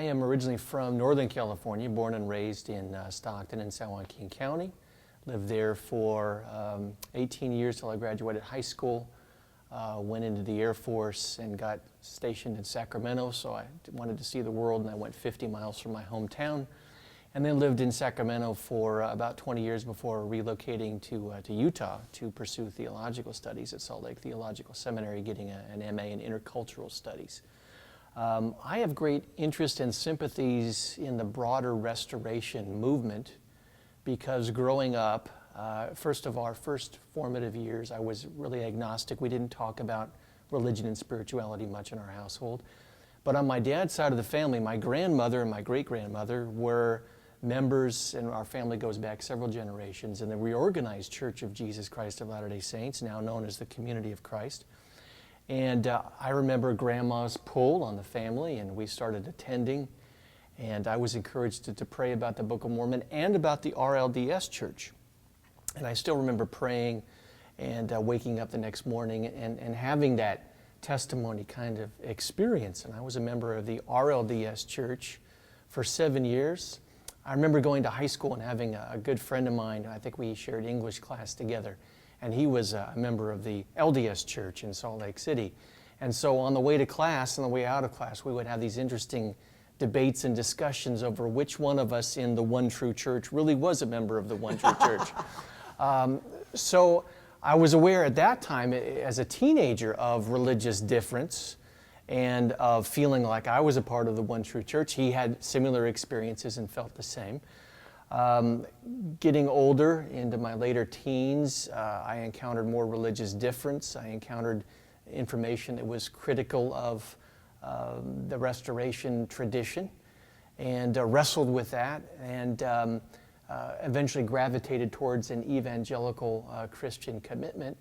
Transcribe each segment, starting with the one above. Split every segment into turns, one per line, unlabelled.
am originally from Northern California, born and raised in Stockton in San Joaquin County. Lived there for 18 years till I graduated high school. Went into the Air Force and got stationed in Sacramento, so I wanted to see the world, and I went 50 miles from my hometown. And then lived in Sacramento for about 20 years before relocating to Utah to pursue theological studies at Salt Lake Theological Seminary, getting an MA in Intercultural Studies. I have great interest and sympathies in the broader restoration movement because growing up, first of our first formative years, I was really agnostic. We didn't talk about religion and spirituality much in our household. But on my dad's side of the family, my grandmother and my great-grandmother were members, and our family goes back several generations, in the reorganized Church of Jesus Christ of Latter-day Saints, now known as the Community of Christ. And I remember Grandma's pull on the family, and we started attending. And I was encouraged to pray about the Book of Mormon and about the RLDS Church. And I still remember praying and waking up the next morning and having that testimony kind of experience. And I was a member of the RLDS Church for 7 years. I remember going to high school and having a good friend of mine, I think we shared English class together, and he was a member of the LDS Church in Salt Lake City. And so on the way to class and the way out of class, we would have these interesting debates and discussions over which one of us in the One True Church really was a member of the One True Church. So I was aware at that time as a teenager of religious difference and of feeling like I was a part of the One True Church. He had similar experiences and felt the same. Getting older into my later teens, I encountered more religious difference. I encountered information that was critical of the restoration tradition and wrestled with that and eventually gravitated towards an evangelical Christian commitment.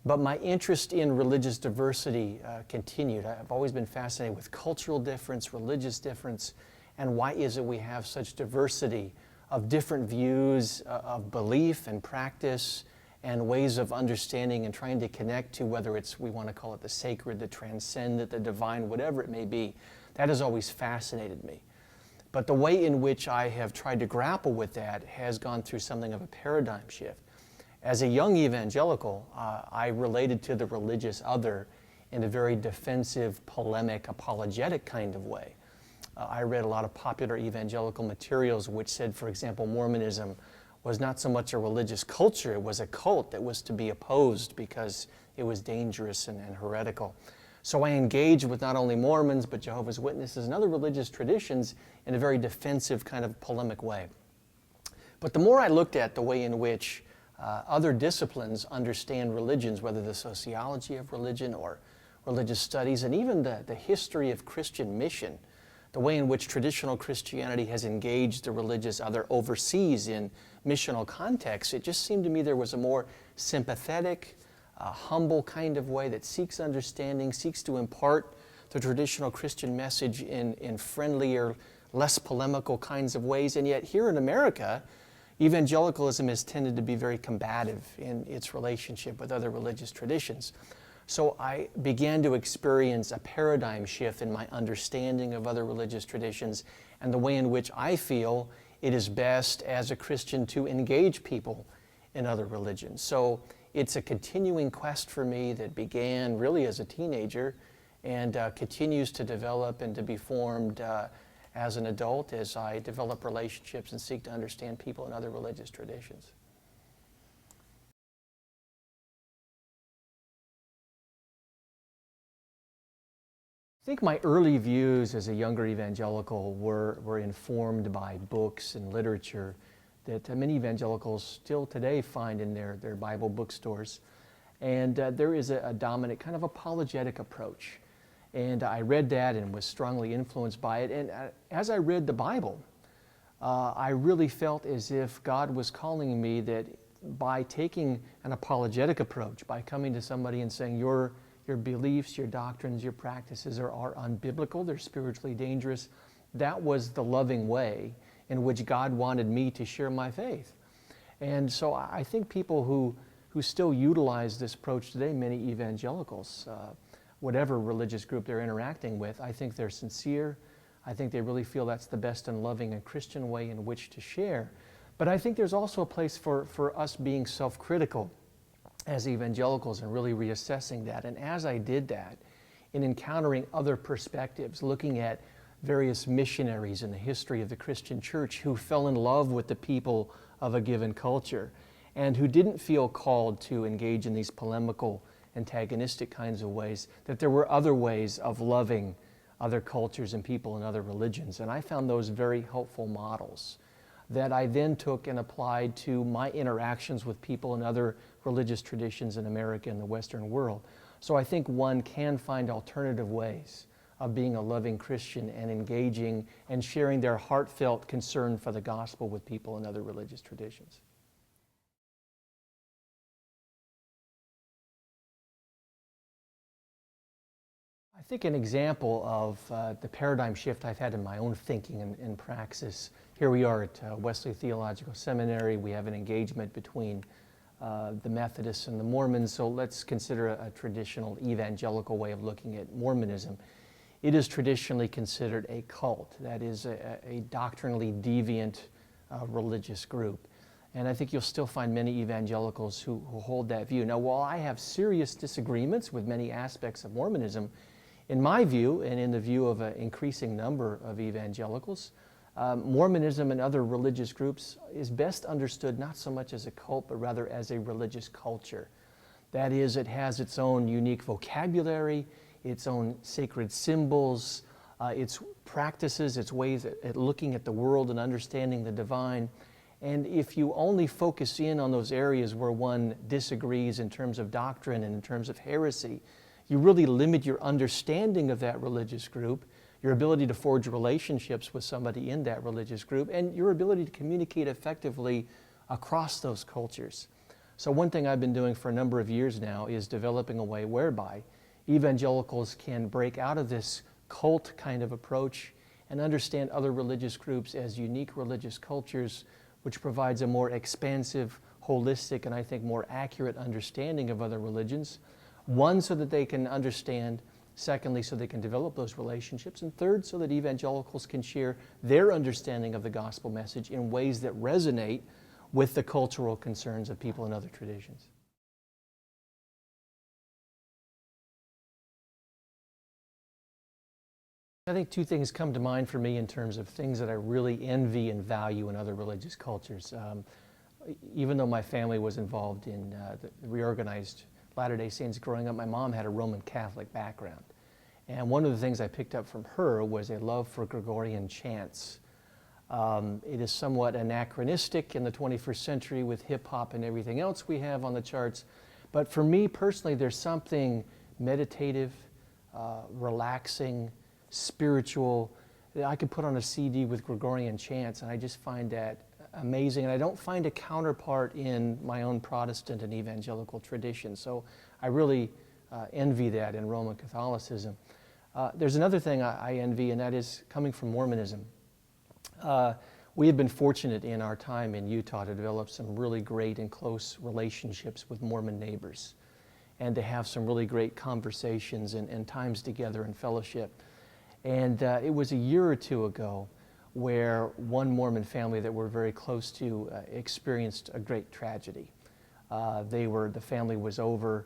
But my interest in religious diversity continued. I've always been fascinated with cultural difference, religious difference, and why is it we have such diversity of different views of belief and practice and ways of understanding and trying to connect to whether it's, we want to call it the sacred, the transcendent, the divine, whatever it may be. That has always fascinated me. But the way in which I have tried to grapple with that has gone through something of a paradigm shift. As a young evangelical, I related to the religious other in a very defensive, polemic, apologetic kind of way. I read a lot of popular evangelical materials which said, for example, Mormonism was not so much a religious culture, it was a cult that was to be opposed because it was dangerous and heretical. So I engaged with not only Mormons, but Jehovah's Witnesses and other religious traditions in a very defensive kind of polemic way. But the more I looked at the way in which other disciplines understand religions, whether the sociology of religion or religious studies, and even the history of Christian mission, the way in which traditional Christianity has engaged the religious other overseas in missional contexts, it just seemed to me there was a more sympathetic, humble kind of way that seeks understanding, seeks to impart the traditional Christian message in friendlier, less polemical kinds of ways. And yet here in America, evangelicalism has tended to be very combative in its relationship with other religious traditions. So I began to experience a paradigm shift in my understanding of other religious traditions and the way in which I feel it is best as a Christian to engage people in other religions. So it's a continuing quest for me that began really as a teenager and continues to develop and to be formed as an adult as I develop relationships and seek to understand people in other religious traditions. I think my early views as a younger evangelical were informed by books and literature that many evangelicals still today find in their Bible bookstores. And there is a dominant kind of apologetic approach. And I read that and was strongly influenced by it. And as I read the Bible, I really felt as if God was calling me that by taking an apologetic approach, by coming to somebody and saying, your beliefs, your doctrines, your practices are unbiblical, they're spiritually dangerous, that was the loving way in which God wanted me to share my faith. And so I think people who still utilize this approach today, many evangelicals, whatever religious group they're interacting with, I think they're sincere, I think they really feel that's the best and loving and Christian way in which to share. But I think there's also a place for us being self-critical as evangelicals and really reassessing that. And as I did that, in encountering other perspectives, looking at various missionaries in the history of the Christian church who fell in love with the people of a given culture and who didn't feel called to engage in these polemical, antagonistic kinds of ways, that there were other ways of loving other cultures and people and other religions. And I found those very helpful models that I then took and applied to my interactions with people in other religious traditions in America and the Western world. So I think one can find alternative ways of being a loving Christian and engaging and sharing their heartfelt concern for the gospel with people in other religious traditions. I think an example of the paradigm shift I've had in my own thinking and praxis, here we are at Wesleyan Theological Seminary. We have an engagement between the Methodists and the Mormons, so let's consider a traditional evangelical way of looking at Mormonism. It is traditionally considered a cult, that is a doctrinally deviant religious group. And I think you'll still find many evangelicals who hold that view. Now, while I have serious disagreements with many aspects of Mormonism, in my view, and in the view of an increasing number of evangelicals, Mormonism and other religious groups is best understood not so much as a cult, but rather as a religious culture. That is, it has its own unique vocabulary, its own sacred symbols, its practices, its ways at looking at the world and understanding the divine. And if you only focus in on those areas where one disagrees in terms of doctrine and in terms of heresy, you really limit your understanding of that religious group, your ability to forge relationships with somebody in that religious group, and your ability to communicate effectively across those cultures. So one thing I've been doing for a number of years now is developing a way whereby evangelicals can break out of this cult kind of approach and understand other religious groups as unique religious cultures, which provides a more expansive, holistic, and I think more accurate understanding of other religions. One, so that they can understand. Secondly, so they can develop those relationships. And third, so that evangelicals can share their understanding of the gospel message in ways that resonate with the cultural concerns of people in other traditions. I think two things come to mind for me in terms of things that I really envy and value in other religious cultures. Even though my family was involved in the reorganized Latter-day Saints growing up, my mom had a Roman Catholic background. And one of the things I picked up from her was a love for Gregorian chants. It is somewhat anachronistic in the 21st century with hip-hop and everything else we have on the charts. But for me personally, there's something meditative, relaxing, spiritual that I could put on a CD with Gregorian chants, and I just find that amazing. And I don't find a counterpart in my own Protestant and evangelical tradition. So I really envy that in Roman Catholicism. There's another thing I envy, and that is coming from Mormonism. We have been fortunate in our time in Utah to develop some really great and close relationships with Mormon neighbors and to have some really great conversations and times together in fellowship. And it was a year or two ago where one Mormon family that we're very close to experienced a great tragedy. The family was over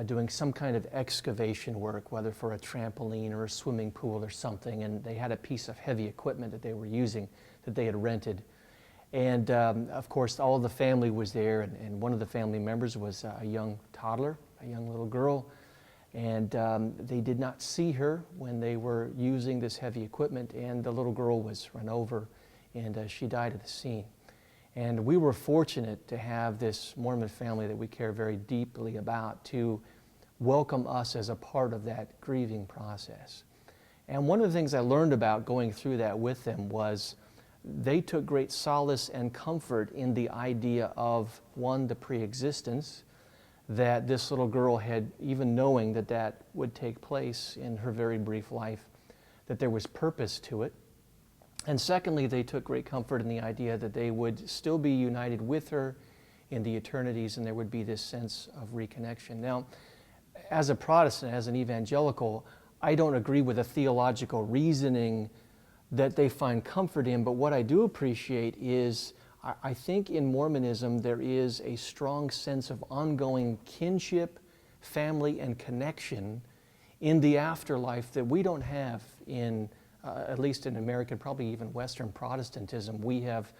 doing some kind of excavation work, whether for a trampoline or a swimming pool or something, and they had a piece of heavy equipment that they were using that they had rented. And of course, all of the family was there, and one of the family members was a young toddler, a young little girl, and they did not see her when they were using this heavy equipment, and the little girl was run over, and she died at the scene. And we were fortunate to have this Mormon family that we care very deeply about to welcome us as a part of that grieving process. And one of the things I learned about going through that with them was they took great solace and comfort in the idea of, one, the pre-existence, that this little girl had, even knowing that that would take place in her very brief life, that there was purpose to it. And secondly, they took great comfort in the idea that they would still be united with her in the eternities, and there would be this sense of reconnection. Now, as a Protestant, as an evangelical, I don't agree with the theological reasoning that they find comfort in. But what I do appreciate is I think in Mormonism there is a strong sense of ongoing kinship, family, and connection in the afterlife that we don't have in, at least in American, probably even Western Protestantism. We have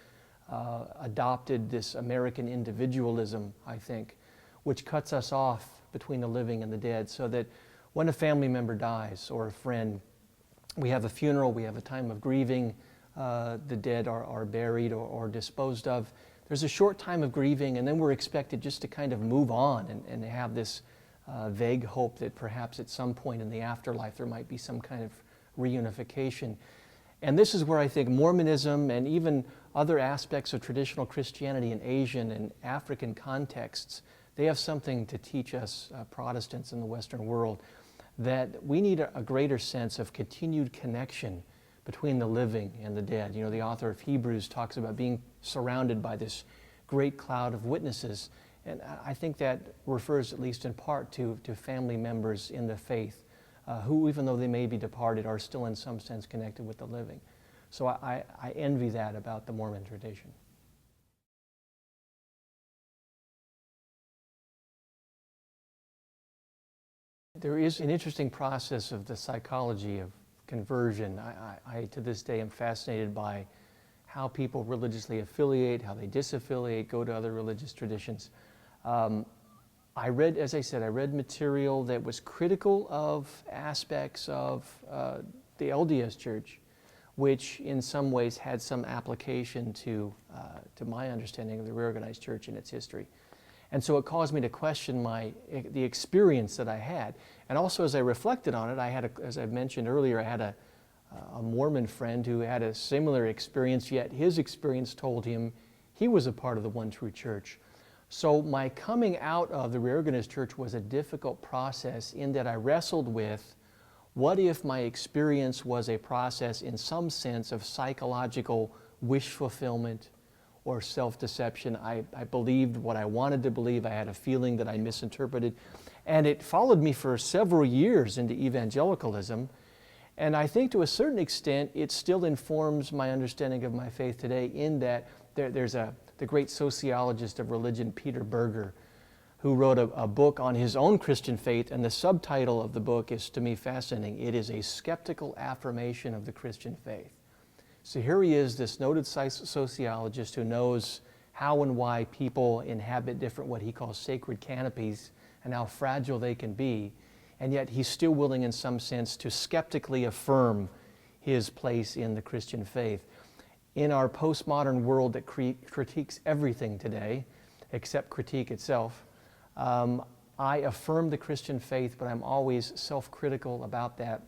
adopted this American individualism, I think, which cuts us off between the living and the dead, so that when a family member dies or a friend, we have a funeral, we have a time of grieving, the dead are buried or disposed of. There's a short time of grieving, and then we're expected just to kind of move on and have this vague hope that perhaps at some point in the afterlife there might be some kind of reunification. And this is where I think Mormonism and even other aspects of traditional Christianity in Asian and African contexts, they have something to teach us Protestants in the Western world, that we need a greater sense of continued connection between the living and the dead. You know, the author of Hebrews talks about being surrounded by this great cloud of witnesses, and I think that refers at least in part to family members in the faith who, even though they may be departed, are still in some sense connected with the living. So I envy that about the Mormon tradition. There is an interesting process of the psychology of conversion. I to this day am fascinated by how people religiously affiliate, how they disaffiliate, go to other religious traditions. I read, as I said, I read material that was critical of aspects of the LDS Church, which in some ways had some application to my understanding of the reorganized church and its history. And so it caused me to question the experience that I had. And also as I reflected on it, I had, as I mentioned earlier, I had a Mormon friend who had a similar experience, yet his experience told him he was a part of the one true church. So my coming out of the reorganized church was a difficult process in that I wrestled with, what if my experience was a process in some sense of psychological wish fulfillment or self-deception? I believed what I wanted to believe. I had a feeling that I misinterpreted. And it followed me for several years into evangelicalism. And I think to a certain extent, it still informs my understanding of my faith today, in that there's the great sociologist of religion, Peter Berger, who wrote a book on his own Christian faith, and the subtitle of the book is, to me, fascinating. It is a skeptical affirmation of the Christian faith. So here he is, this noted sociologist who knows how and why people inhabit different, what he calls sacred canopies, and how fragile they can be, and yet he's still willing in some sense to skeptically affirm his place in the Christian faith. In our postmodern world that critiques everything today, except critique itself, I affirm the Christian faith, but I'm always self-critical about that,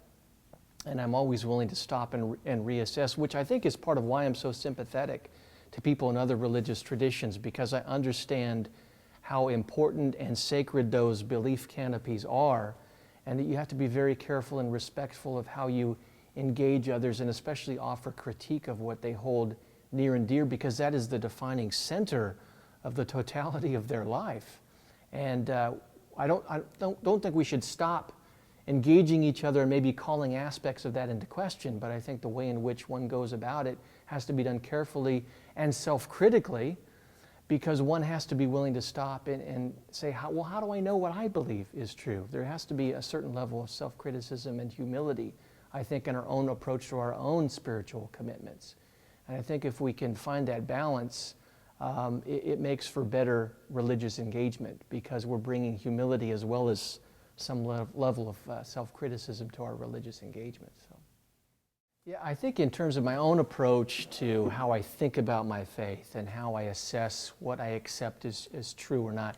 and I'm always willing to stop and reassess, which I think is part of why I'm so sympathetic to people in other religious traditions, because I understand how important and sacred those belief canopies are, and that you have to be very careful and respectful of how you engage others, and especially offer critique of what they hold near and dear, because that is the defining center of the totality of their life. And I don't think we should stop engaging each other and maybe calling aspects of that into question, but I think the way in which one goes about it has to be done carefully and self-critically, because one has to be willing to stop and say, how do I know what I believe is true? There has to be a certain level of self-criticism and humility, I think, in our own approach to our own spiritual commitments. And I think if we can find that balance, it makes for better religious engagement, because we're bringing humility as well as some level of self-criticism to our religious engagement. So, yeah, I think in terms of my own approach to how I think about my faith and how I assess what I accept as true or not,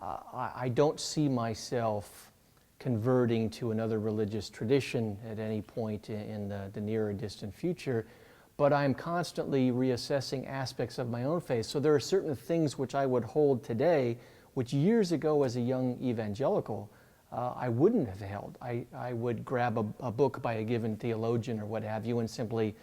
I don't see myself converting to another religious tradition at any point in the near or distant future, but I'm constantly reassessing aspects of my own faith. So there are certain things which I would hold today, which years ago as a young evangelical, I wouldn't have held. I would grab a book by a given theologian or what have you, and simply,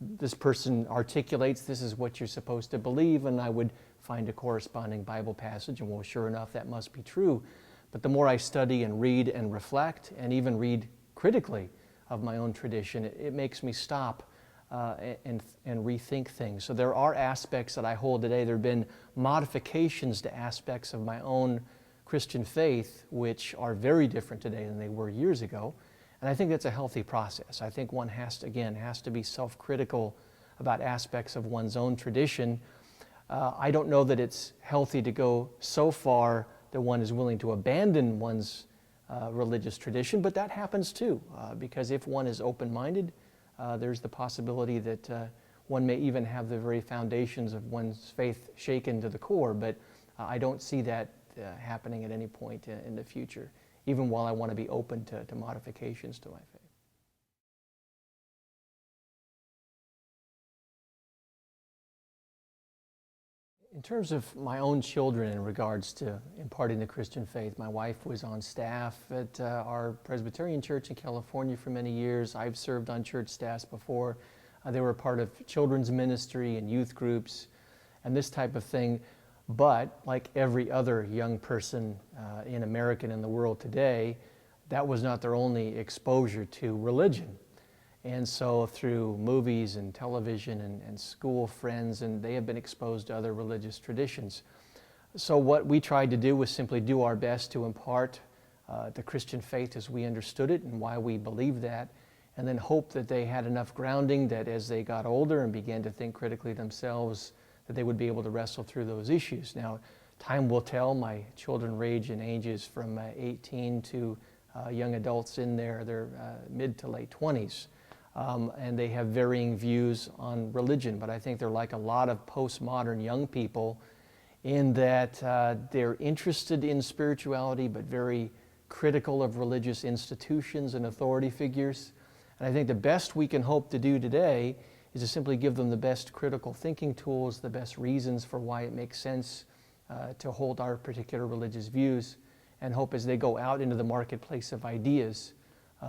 this person articulates, this is what you're supposed to believe, and I would find a corresponding Bible passage, and well, sure enough, that must be true. But the more I study and read and reflect, and even read critically of my own tradition, it makes me stop and rethink things. So there are aspects that I hold today. There have been modifications to aspects of my own Christian faith which are very different today than they were years ago. And I think that's a healthy process. I think one has to be self-critical about aspects of one's own tradition. I don't know that it's healthy to go so far that one is willing to abandon one's religious tradition, but that happens too, because if one is open-minded, there's the possibility that one may even have the very foundations of one's faith shaken to the core, but I don't see that happening at any point in the future, even while I want to be open to modifications to my faith. In terms of my own children in regards to imparting the Christian faith, my wife was on staff at our Presbyterian church in California for many years. I've served on church staffs before. They were a part of children's ministry and youth groups and this type of thing. But like every other young person in America and in the world today, that was not their only exposure to religion. And so through movies and television and school friends, and they have been exposed to other religious traditions. So what we tried to do was simply do our best to impart the Christian faith as we understood it and why we believed that, and then hope that they had enough grounding that as they got older and began to think critically themselves, that they would be able to wrestle through those issues. Now, time will tell. My children range in ages from 18 to young adults in their mid to late 20s. And they have varying views on religion, but I think they're like a lot of postmodern young people in that they're interested in spirituality, but very critical of religious institutions and authority figures. And I think the best we can hope to do today is to simply give them the best critical thinking tools, the best reasons for why it makes sense to hold our particular religious views, and hope as they go out into the marketplace of ideas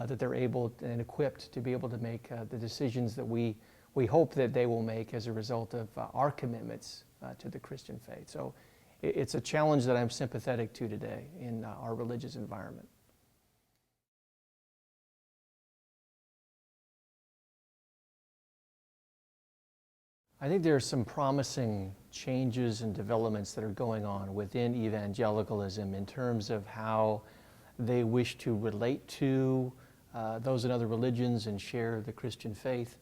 that they're able and equipped to be able to make the decisions that we hope that they will make as a result of our commitments to the Christian faith. So it's a challenge that I'm sympathetic to today in our religious environment. I think there are some promising changes and developments that are going on within evangelicalism in terms of how they wish to relate to those in other religions and share the Christian faith.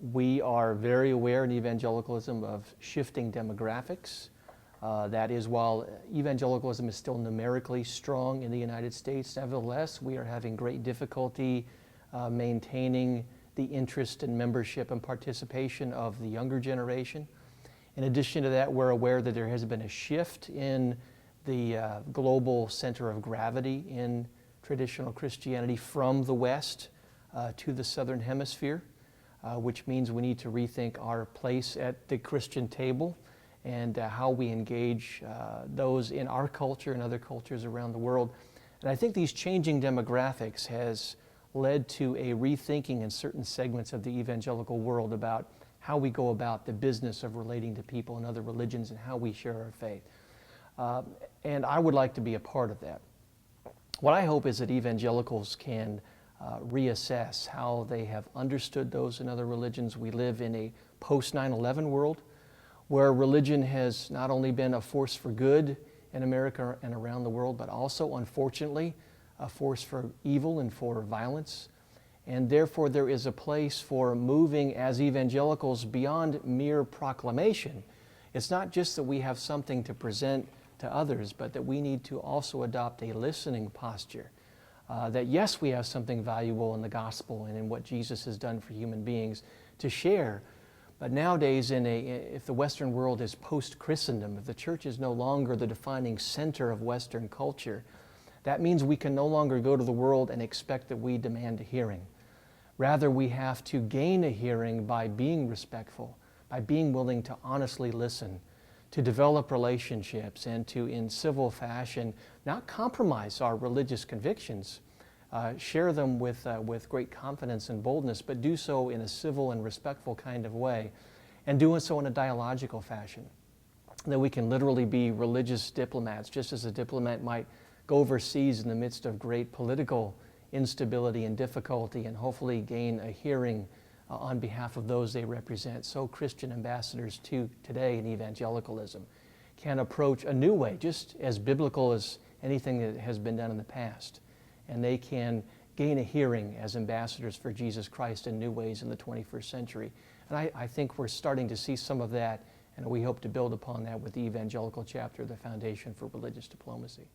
We are very aware in evangelicalism of shifting demographics. That is, while evangelicalism is still numerically strong in the United States, nevertheless, we are having great difficulty maintaining the interest and membership and participation of the younger generation. In addition to that, we're aware that there has been a shift in the global center of gravity in traditional Christianity from the West to the Southern Hemisphere, which means we need to rethink our place at the Christian table and how we engage those in our culture and other cultures around the world. And I think these changing demographics has led to a rethinking in certain segments of the evangelical world about how we go about the business of relating to people in other religions and how we share our faith. And I would like to be a part of that. What I hope is that evangelicals can reassess how they have understood those in other religions. We live in a post-9/11 world where religion has not only been a force for good in America and around the world, but also, unfortunately, a force for evil and for violence. And therefore, there is a place for moving as evangelicals beyond mere proclamation. It's not just that we have something to present to others, but that we need to also adopt a listening posture. That yes, we have something valuable in the gospel and in what Jesus has done for human beings to share. But nowadays, if the Western world is post-Christendom, if the church is no longer the defining center of Western culture, that means we can no longer go to the world and expect that we demand a hearing. Rather, we have to gain a hearing by being respectful, by being willing to honestly listen, to develop relationships, and to, in civil fashion, not compromise our religious convictions, share them with great confidence and boldness, but do so in a civil and respectful kind of way, and doing so in a dialogical fashion. That we can literally be religious diplomats, just as a diplomat might go overseas in the midst of great political instability and difficulty and hopefully gain a hearing on behalf of those they represent. So Christian ambassadors today in evangelicalism can approach a new way, just as biblical as anything that has been done in the past. And they can gain a hearing as ambassadors for Jesus Christ in new ways in the 21st century. And I think we're starting to see some of that, and we hope to build upon that with the evangelical chapter of the Foundation for Religious Diplomacy.